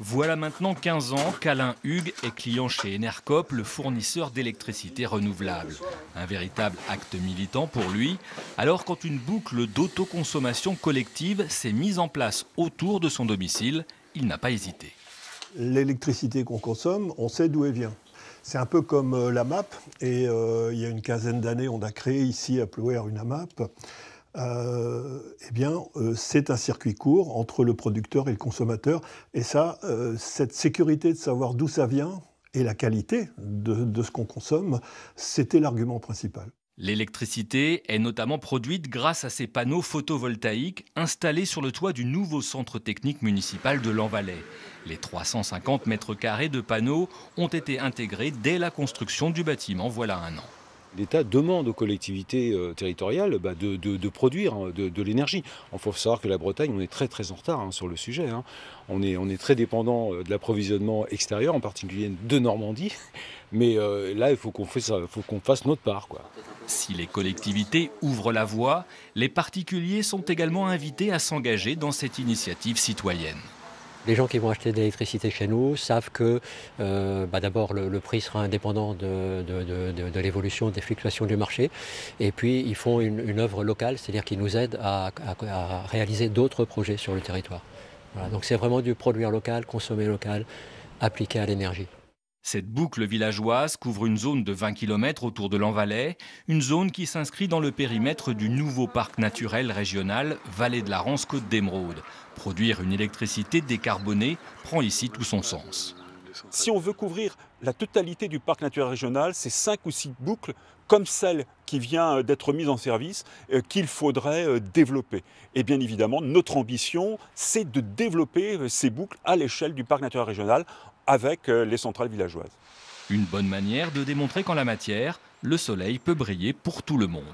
Voilà maintenant 15 ans qu'Alain Hugues est client chez Enercop, le fournisseur d'électricité renouvelable. Un véritable acte militant pour lui, alors quand une boucle d'autoconsommation collective s'est mise en place autour de son domicile, il n'a pas hésité. L'électricité qu'on consomme, on sait d'où elle vient. C'est un peu comme la MAP, et il y a une quinzaine d'années, on a créé ici à Plouer une AMAP. C'est un circuit court entre le producteur et le consommateur. Et ça, cette sécurité de savoir d'où ça vient et la qualité de ce qu'on consomme, c'était l'argument principal. L'électricité est notamment produite grâce à ces panneaux photovoltaïques installés sur le toit du nouveau centre technique municipal de Lanvalet. Les 350 mètres carrés de panneaux ont été intégrés dès la construction du bâtiment, voilà un an. L'État demande aux collectivités territoriales de produire de l'énergie. Il faut savoir que la Bretagne, on est très en retard sur le sujet. On est très dépendant de l'approvisionnement extérieur, en particulier de Normandie. Mais là, il faut qu'on fasse notre part, quoi. Si les collectivités ouvrent la voie, les particuliers sont également invités à s'engager dans cette initiative citoyenne. Les gens qui vont acheter de l'électricité chez nous savent que d'abord le prix sera indépendant de l'évolution des fluctuations du marché, et puis ils font une œuvre locale, c'est-à-dire qu'ils nous aident à réaliser d'autres projets sur le territoire. Voilà, donc c'est vraiment du produire local, consommer local, appliqué à l'énergie. Cette boucle villageoise couvre une zone de 20 km autour de Lanvalet, une zone qui s'inscrit dans le périmètre du nouveau parc naturel régional Vallée de la Rance-Côte d'Émeraude. Produire une électricité décarbonée prend ici tout son sens. Si on veut couvrir la totalité du parc naturel régional, c'est 5 ou 6 boucles comme celle qui vient d'être mise en service qu'il faudrait développer. Et bien évidemment, notre ambition, c'est de développer ces boucles à l'échelle du parc naturel régional avec les centrales villageoises. Une bonne manière de démontrer qu'en la matière, le soleil peut briller pour tout le monde.